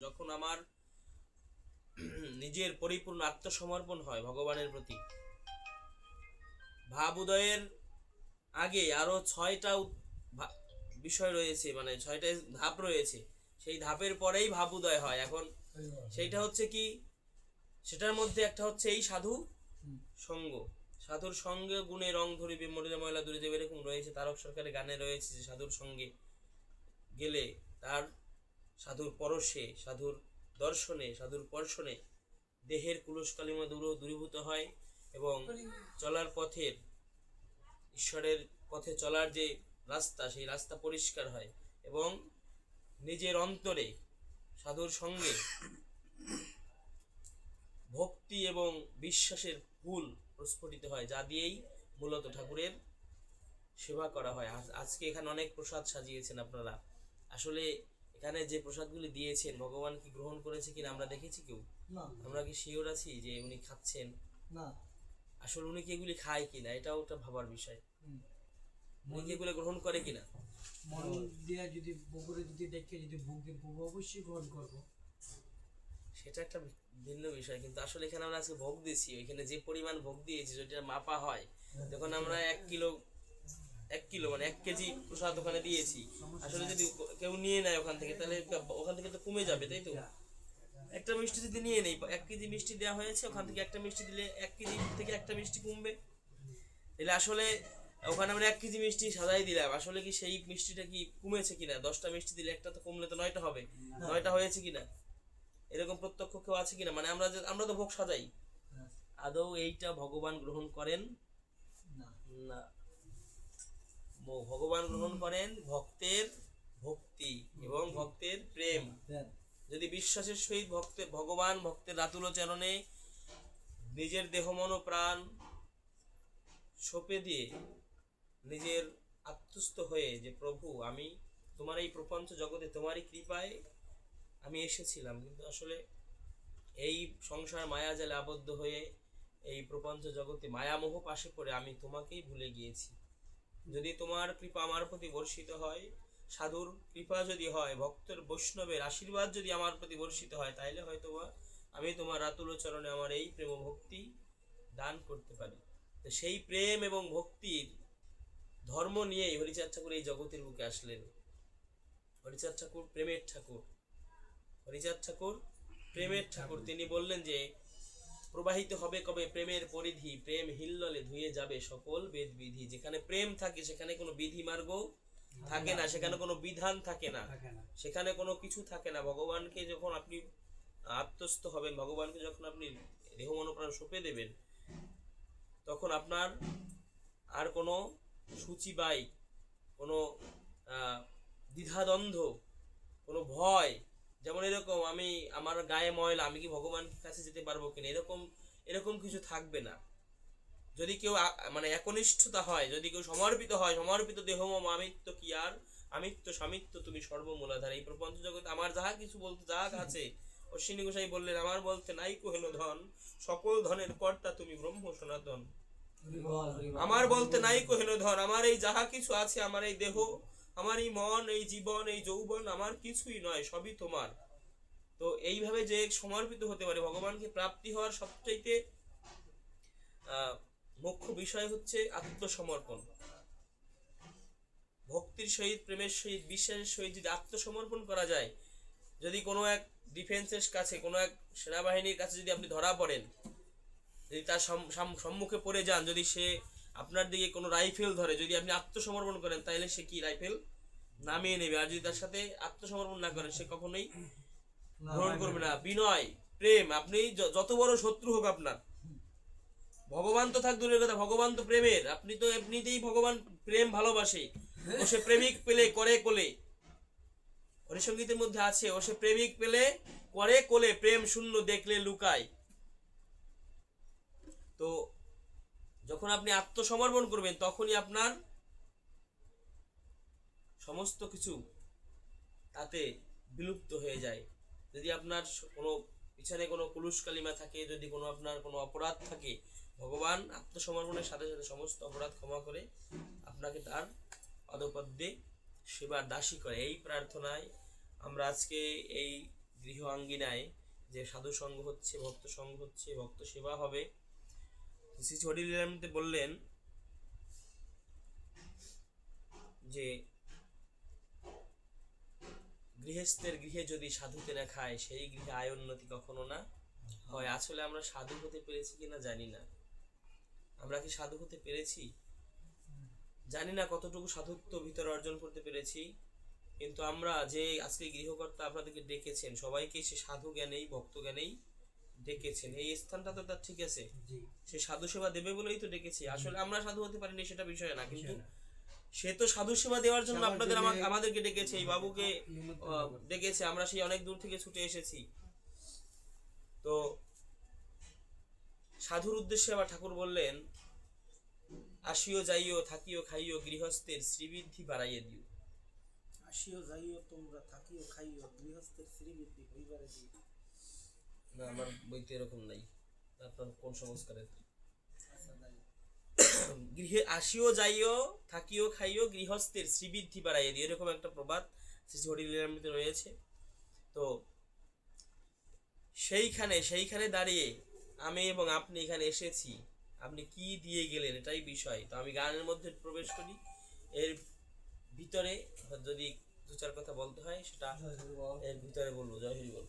যখন আমার নিজের পরিপূর্ণ আত্মসমর্পণ হয় ভগবানের প্রতি, ভাব উদয়ের আগে আরো 6টা বিষয় রয়েছে, মানে 6টা ধাপ রয়েছে। সেই ধাপের পরেই ভাব উদয় হয়। এখন সেইটা হচ্ছে কি, সেটার মধ্যে একটা হচ্ছে এই সাধু সঙ্গ। সাধুর সঙ্গে গুণে রং ধরিবে মরিলে ময়লা দূরে যাবে, এরকম রয়েছে। তারক সরকারের গানে রয়েছে যে সাধুর সঙ্গে গেলে তার সাধুর পরশে, সাধুর দর্শনে, সাধুর স্পর্শনে দেহের কুলুশকালিমা দূরীভূত হয় এবং চলার পথের, ঈশ্বরের পথে চলার যে রাস্তা, সেই রাস্তা পরিষ্কার হয় এবং নিজের অন্তরে সাধুর সঙ্গে ভক্তি এবং বিশ্বাসের ফুল প্রস্ফুটিত হয়, যা দিয়েই মূলত ঠাকুরের সেবা করা হয়। আজকে এখানে অনেক প্রসাদ সাজিয়েছেন আপনারা। আসলে এখানে যে প্রসাদগুলি দিয়েছেন ভগবান কি গ্রহণ করেছে কিনা আমরা দেখেছি কেউ? আমরা কি শিওর আছি যে উনি খাচ্ছেন? না। আসলে উনি কি এগুলি খায় কিনা, এটাও একটা ভাবার বিষয়। উনি কি এগুলো গ্রহণ করে কিনা? মন দিয়ে যদি বগুড়ে যদি দেখে যদি ভোগ দিয়ে অবশ্যই গ্রহণ করবো, সেটা একটা ভিন্ন বিষয়। কিন্তু আসলে এখানে আমরা আজকে ভোগ দিয়েছি, ওইখানে যে পরিমাণ ভোগ দিয়েছি যেটা মাপা হয়, যখন আমরা 1 কিলো মানে 1 কেজি প্রসাদ ওখানে দিয়েছি, আসলে যদি কেউ নিয়ে নেয় ওখান থেকে, তাহলে ওখান থেকে তো কমে যাবে, তাই তো? একটা মিষ্টি যদি নিয়ে নেই, 1 কেজি মিষ্টি দেওয়া হয়েছে, ওখান থেকে একটা মিষ্টি দিলে 1 কেজি থেকে একটা মিষ্টি কমবে। তাহলে আসলে ওখানে আমরা 1 কেজি মিষ্টি সাজাই দিলাম, আসলে কি সেই মিষ্টিটা কি কমেছে কিনা? 10টা মিষ্টি দিলে একটা তো কমলে তো 9টা হবে, 9টা হয়েছে কিনা? এরকম প্রত্যক্ষ কেউ আছে কিনা? মানে আমরা তো ভোগ সাজাই, আদৌ এইটা ভগবান গ্রহণ করেন না। ভগবান গ্রহণ করেন ভক্তের ভক্তি এবং ভক্তের প্রেম। যদি বিশ্বাসের সহিত ভগবান ভক্তের রাতুল চরণে নিজের দেহ মন প্রাণ সঁপে দিয়ে নিজের আত্মস্থ হয়ে, যে প্রভু আমি তোমার এই প্রপঞ্চ জগতে তোমারই কৃপায় আমি এসেছিলাম, কিন্তু আসলে এই সংসার মায়াজালে আবদ্ধ হয়ে এই প্রপঞ্চ জগতে মায়ামোহ পাশে পড়ে আমি তোমাকেই ভুলে গিয়েছি। যদি তোমার কৃপা আমার প্রতি বর্ষিত হয়, সাধুর কৃপা যদি হয়, ভক্তের বৈষ্ণবের আশীর্বাদ যদি আমার প্রতি বর্ষিত হয়, তাইলে হয়তো আমি তোমার রাতুল চরণে আমার এই প্রেম ভক্তি দান করতে পারি। তো সেই প্রেম এবং ভক্তির ধর্ম নিয়েই হরিচাঁদ ঠাকুর এই জগতের বুকে আসলেন। হরিচাঁদ ঠাকুর প্রেমের ঠাকুর, হরিচাঁদ ঠাকুর প্রেমের ঠাকুর। তিনি বললেন যে প্রবাহিত হবে কবে প্রেমের পরিধি, প্রেম হিল্ললে ধুয়ে যাবে সকল বেদ বিধি। যেখানে প্রেম থাকে সেখানে কোনো বিধি মার্গ থাকে না, সেখানে কোনো বিধান থাকে না, সেখানে কোনো কিছু থাকে না। ভগবানকে যখন আপনি আত্মস্থ হবেন, ভগবানকে যখন আপনি দেহ মনপ্রাণ সঁপে দেবেন, তখন আপনার আর কোনো সূচিবাই, কোনো দ্বিধাদ্বন্দ্ব, কোনো ভয়, যেমন এরকম আমি আমার গায়ে ময়লা, আমি কি ভগবানের কাছে যেতে পারবো কিনা, এরকম কিছু থাকবে না। যদি কেউ মানে একনিষ্ঠতা হয়, যদি কেউ সমর্পিত হয়, সমর্পিত দেহমম আমিত্ব কি আর আমিত্ব স্বামিত্ব তুমি সর্বমূলাধার। এই প্রপঞ্চ জগতে আমার যাহা কিছু বলতে যা আছে, অশ্বিনী গোসাই বললেন আমার বলতে নাই কহেন ধন, সকল ধনের কর্তা তুমি ব্রহ্ম সনাতন। আমার বলতে নাই কহেন ধন, আমার এই যাহা কিছু আছে, আমার এই দেহ, আমার এই মন, এই জীবন, এই যৌবন, আমার কিছুই নয়, সবই তোমার। তো এইভাবে যে সমর্পিত হতে পারে, ভগবানকে প্রাপ্তি হওয়ার সবচাইতে মুখ্য বিষয় হচ্ছে আত্মসমর্পণ। ভক্তির সহিত, প্রেমের সহিত, বিশ্বাসের সহিত যদি আত্মসমর্পণ করা যায়, যদি কোনো এক ডিফেন্সের কাছে, কোনো এক সেনাবাহিনীর কাছে যদি আপনি ধরা পড়েন, যদি তার সম্মুখে পড়ে যান, যদি সে আপনার দিকে কোনো রাইফেল ধরে, যদি আপনি আত্মসমর্পণ করেন, তাহলে সে কি রাইফেল নামিয়ে নেবে। আর যদি তার সাথে আত্মসমর্পণ না করেন, সে কখনোই গ্রহণ করবে না। বিনয়, প্রেম, আপনি যত বড় শত্রু হোক আপনার, ভগবান তো থাক দূরের কথা, ভগবান তো প্রেমের, আপনি তো এমনিতেই ভগবান প্রেম ভালোবাসে। ও সে প্রেমিক পেলে করে কোলে, হরিসঙ্গীতের মধ্যে আছে, ও সে প্রেমিক পেলে করে কোলে, প্রেম শূন্য দেখলে লুকায়। তো যখন আপনি আত্মসমর্পণ করবেন, তখনই আপনার সমস্ত কিছু তাতে বিলুপ্ত হয়ে যায়। যদি আপনার কোনো পিছনে কোনো কুলুশ কালিমা থাকে, যদি কোনো আপনার কোনো অপরাধ থাকে, ভগবান আত্মসমর্পণের সাথে সাথে সমস্ত অপরাধ ক্ষমা করে আপনাকে তার পদপদ্মে সেবার দাসী করে। এই প্রার্থনায় আমরা আজকে এই গৃহ আঙ্গিনায় যে সাধু সঙ্গ হচ্ছে, ভক্ত সঙ্গ হচ্ছে, ভক্ত সেবা হবে, শ্রী হরি লীলামৃতে বললেন যে গৃহস্থের গৃহে যদি সাধুতে না খায় সেই গৃহে আয় উন্নতি কখনো না হয়। আসলে আমরা সাধু হতে পেরেছি কিনা জানি না। আমরা কি সাধু হতে পেরেছি? জানি না কতটুকু সাধুত্ব ভিতরে অর্জন করতে পেরেছি। কিন্তু আমরা যে আজকে গৃহকর্তা আপনাদেরকে ডেকেছেন, সবাইকে সে সাধু জ্ঞানেই, ভক্ত জ্ঞানেই ডেকেছেন। এই স্থানটা তো তার ঠিক আছে, জি সে সাধু সেবা দেবে বলেই তো ডেকেছি। আসলে আমরা সাধু হতে পারিনি সেটা বিষয় না, কিন্তু বিষয় না। সে তো সাধু সেবা দেওয়ার জন্য সেবার আপনাদের জন্যে- আমাদেরকে ডেকেছে, এই বাবুকে নিমন্ত্রণ করছে। ডেকেছে। আমরা সেই অনেক দূর থেকে ছুটে এসেছি। তো সাধুর উদ্দেশ্যে আবার ঠাকুর বললেন, আসিও যাইও থাকিও খাইও গৃহস্থের শ্রীবৃদ্ধি বাড়াইয়ে দিও। আসিও যাইও তোমরা থাকিও খাইও গৃহস্থের শ্রীবৃদ্ধি হইবারে দিও। না, আমার বইতে এরকম নাই। আপনার কোন সংস্কারের? আচ্ছা যাই গৃহে আসিও যাইও থাকিও খাইও গৃহস্থের শ্রীবৃদ্ধি বাড়াইয়ে দিও, এরকম একটা প্রবাদ শ্রী হরি লীলামৃতে রয়েছে। তো সেইখানে দাঁড়িয়ে আমি এবং আপনি এখানে এসেছি, আপনি কি দিয়ে গেলেন এটাই বিষয়। তো আমি গানের মধ্যে প্রবেশ করি। এর ভিতরে যদি দু চার কথা বলতে হয় সেটা এর ভিতরে বলবো। জয় হরি বল।